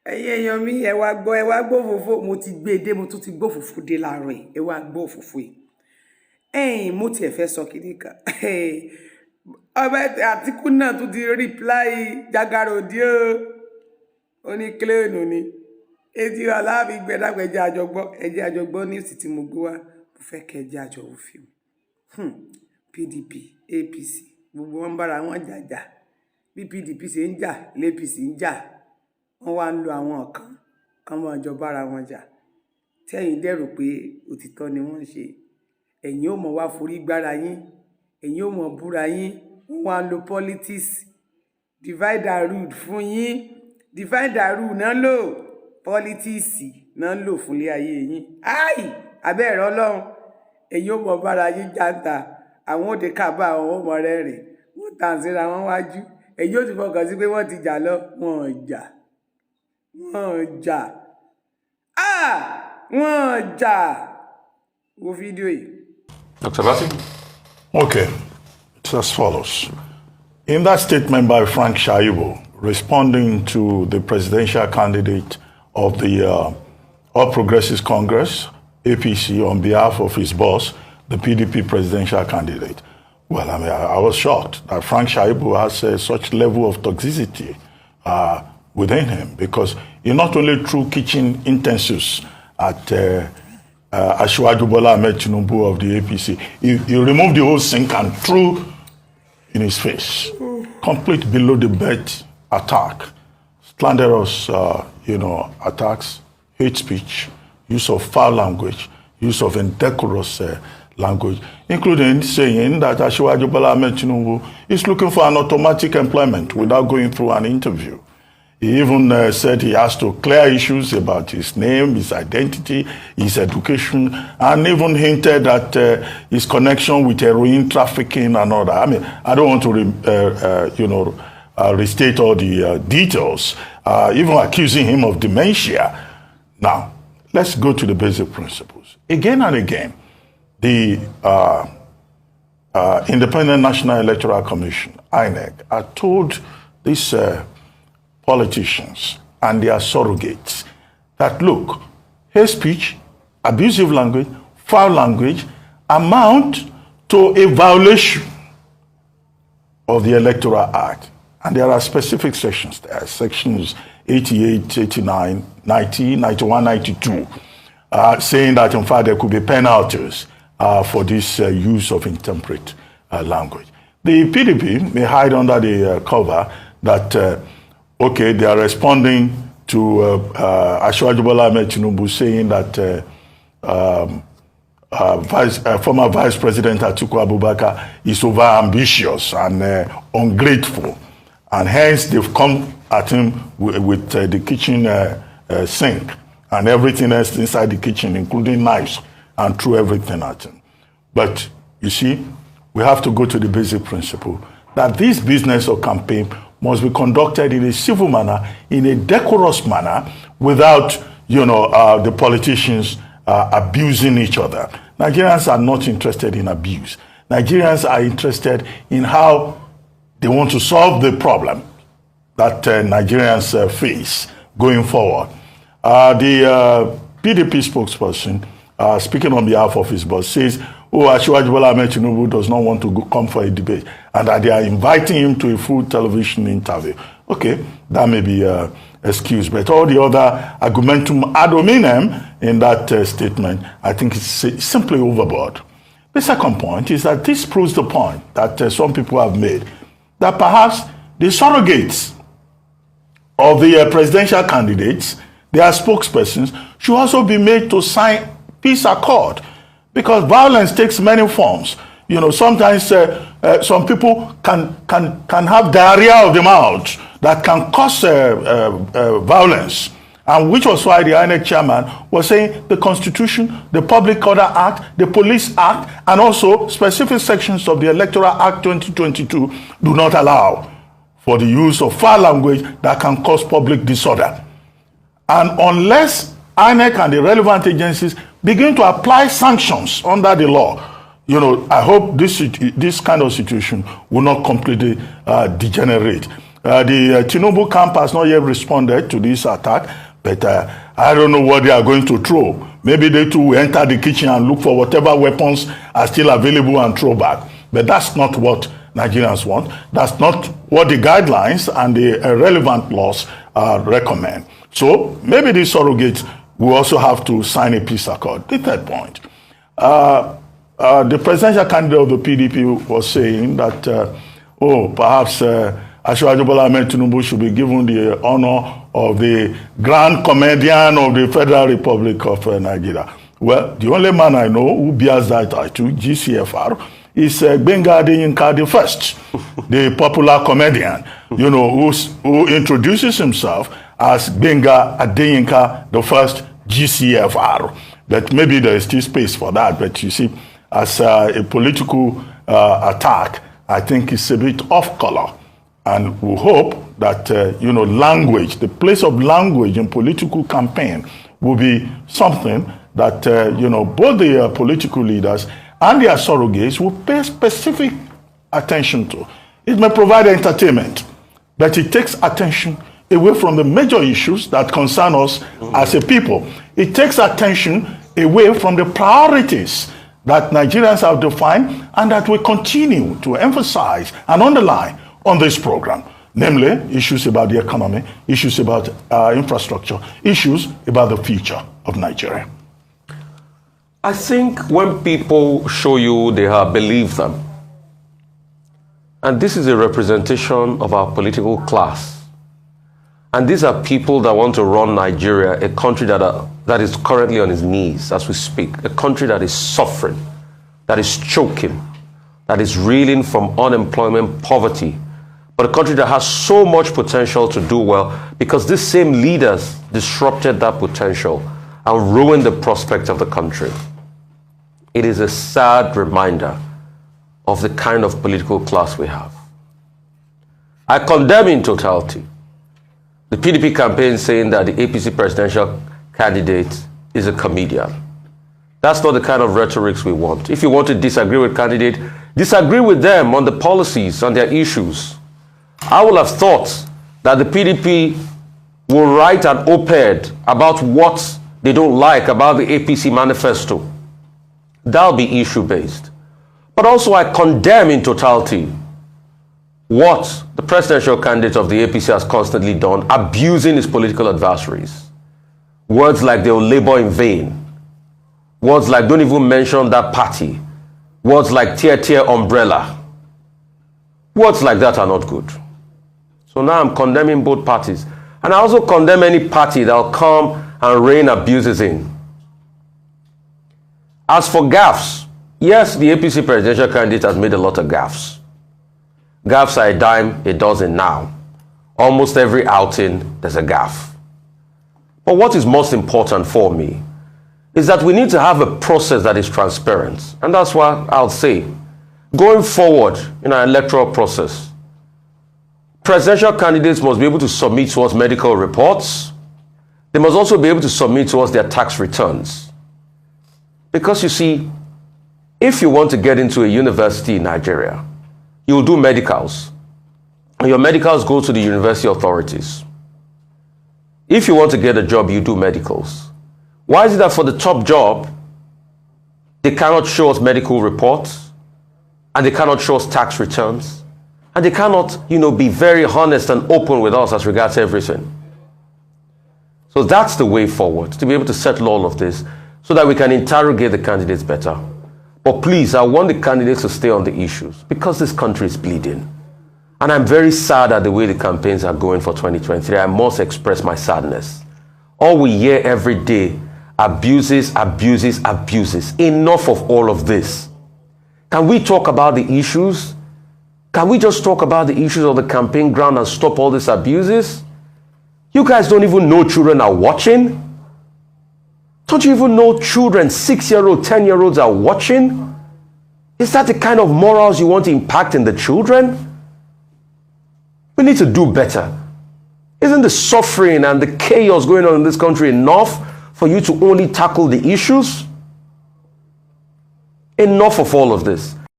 Èèyàn mi ẹ wá gbọ́ òfófó mo ti gbé dé mo tún ti gbọ́ òfófó dé láàárọ̀ yìí ẹ wá gbọ́ òfófó yìí. Mo tiẹ̀ fẹ́ sọ kíní kan. Ọbẹ̀ Àtíkù náà tún ti reply Jagara òdì o. Ó ní kílẹ̀nù ni. Etí aláàbí gbẹdàgbẹ́ ẹjẹ́ àjọgbọ́ ní ìsì tí mo gbé wá. Mo fẹ́ kẹ́ ẹjẹ́ àjọ òfin. PDP, APC, gbogbo wọn bára wọn jàjà. Bí PDP ṣe ń jà, l'APC ń jà. Wọ́n wá ń lo àwọn kan mọ́ ìjọba ara wọn jà. Tẹ́yìn dẹ̀rù pé òtítọ́ ni wọ́n ń ṣe. Ẹ̀yin ò mọ̀ wá forí gbára yín. Ẹ̀yin ò mọ̀ búra yín. Wọ́n wá ń lo politics. Divide and rule fún yín. Divide and rule náà lò. Politics náà lò fún ilé ayé yín. Abẹ́ ẹ̀rọ Ọlọ́run. Ẹ̀yin ò mọ̀ bára yín jáǹtà. Àwọn òde kábà àwọn ọmọ rẹ̀ rè. Wọ́n tàn síra wọn wájú. Ẹ̀yin ò ti fọkàn sí pé wọ́n ti jà lọ. Wọ́n jà. Wo fídíò yìí. Dr. Basi? Okay, it's as follows. In that statement by Frank Shaibu, responding to the presidential candidate of the All Progressives Congress, APC, on behalf of his boss, the PDP presidential candidate, well, I mean, I was shocked that Frank Shaibu has such level of toxicity within him, because he not only threw kitchen utensils at Asiwaju Bola Ahmed Tinubu of the APC, he removed the whole sink and threw in his face. Complete below the belt attack, slanderous, attacks, hate speech, use of foul language, use of indecorous language, including saying that Asiwaju Bola Ahmed Tinubu is looking for an automatic employment without going through an interview. He even said he has to clear issues about his name, his identity, his education, and even hinted at his connection with heroin trafficking and all that. I mean, I don't want to, restate all the details, even accusing him of dementia. Now, let's go to the basic principles. Again and again, the Independent National Electoral Commission, INEC, are told this politicians and their surrogates that, look, hate speech, abusive language, foul language amount to a violation of the Electoral Act. And there are specific sections there, sections 88, 89, 90, 91, 92, saying that, in fact, there could be penalties for this use of intemperate language. The PDP may hide under the cover that okay, they are responding to Asiwaju Bola Ahmed Tinubu saying that former Vice President Atiku Abubakar is over-ambitious and ungrateful. And hence, they've come at him with the kitchen sink and everything else inside the kitchen, including knives, and threw everything at him. But, you see, we have to go to the basic principle that this business or campaign must be conducted in a civil manner, in a decorous manner, without, the politicians abusing each other. Nigerians are not interested in abuse. Nigerians are interested in how they want to solve the problem that Nigerians face going forward. The PDP spokesperson, speaking on behalf of his boss, says, Asiwaju Bola Ahmed Tinubu does not want to come for a debate, and that they are inviting him to a full television interview. Okay, that may be excused, but all the other argumentum ad hominem in that statement, I think it's simply overboard. The second point is that this proves the point that some people have made, that perhaps the surrogates of the presidential candidates, their spokespersons, should also be made to sign peace accord. Because violence takes many forms. Sometimes some people can have diarrhea of the mouth that can cause violence. And which was why the INEC chairman was saying the Constitution, the Public Order Act, the Police Act, and also specific sections of the Electoral Act 2022 do not allow for the use of foul language that can cause public disorder. And unless INEC and the relevant agencies begin to apply sanctions under the law, I hope this kind of situation will not completely degenerate. The Tinubu camp has not yet responded to this attack, but I don't know what they are going to throw. Maybe they too will enter the kitchen and look for whatever weapons are still available and throw back. But that's not what Nigerians want. That's not what the guidelines and the relevant laws recommend. So maybe the surrogates will also have to sign a peace accord. The third point. The presidential candidate of the PDP was saying that, perhaps Asiwaju Bola Ahmed Tinubu should be given the honor of the Grand Comedian of the Federal Republic of Nigeria. Well, the only man I know who bears that title, GCFR, is Gbenga Adeyinka the First, the popular comedian, who introduces himself as Gbenga Adeyinka the First, GCFR. But maybe there is still space for that. But you see, as a political attack, I think it's a bit off color. And we hope that, language, the place of language in political campaign will be something that, both the political leaders and their surrogates will pay specific attention to. It may provide entertainment, but it takes attention away from the major issues that concern us as a people. It takes attention away from the priorities that Nigerians have defined and that we continue to emphasize and underline on this program, namely issues about the economy, issues about infrastructure, issues about the future of Nigeria. I think when people show you they have believed them, and this is a representation of our political class, and these are people that want to run Nigeria, a country that is currently on its knees as we speak, a country that is suffering, that is choking, that is reeling from unemployment, poverty, but a country that has so much potential to do well because these same leaders disrupted that potential and ruined the prospects of the country. It is a sad reminder of the kind of political class we have. I condemn in totality the PDP campaign saying that the APC presidential candidate is a comedian. That's not the kind of rhetorics we want. If you want to disagree with candidate, disagree with them on the policies, on their issues. I would have thought that the PDP will write an op-ed about what they don't like about the APC manifesto. That'll be issue-based. But also I condemn in totality what the presidential candidate of the APC has constantly done, abusing his political adversaries. Words like they'll labor in vain. Words like don't even mention that party. Words like tear umbrella. Words like that are not good. So now I'm condemning both parties. And I also condemn any party that will come and rain abuses in. As for gaffes, yes, the APC presidential candidate has made a lot of gaffes. Gaffes are a dime a dozen now. Almost every outing, there's a gaffe. But what is most important for me is that we need to have a process that is transparent. And that's why I'll say, going forward in our electoral process, presidential candidates must be able to submit to us medical reports. They must also be able to submit to us their tax returns. Because you see, if you want to get into a university in Nigeria, you'll do medicals. And your medicals go to the university authorities. If you want to get a job, you do medicals. Why is it that for the top job, they cannot show us medical reports, and they cannot show us tax returns, and they cannot, be very honest and open with us as regards everything? So that's the way forward, to be able to settle all of this so that we can interrogate the candidates better. But please, I want the candidates to stay on the issues because this country is bleeding. And I'm very sad at the way the campaigns are going for 2023. I must express my sadness. All we hear every day, abuses, abuses, abuses. Enough of all of this. Can we talk about the issues? Can we just talk about the issues of the campaign ground and stop all these abuses? You guys don't even know children are watching. Don't you even know children, 6-year-olds, 10-year-olds are watching? Is that the kind of morals you want to impact in the children? We need to do better. Isn't the suffering and the chaos going on in this country enough for you to only tackle the issues? Enough of all of this.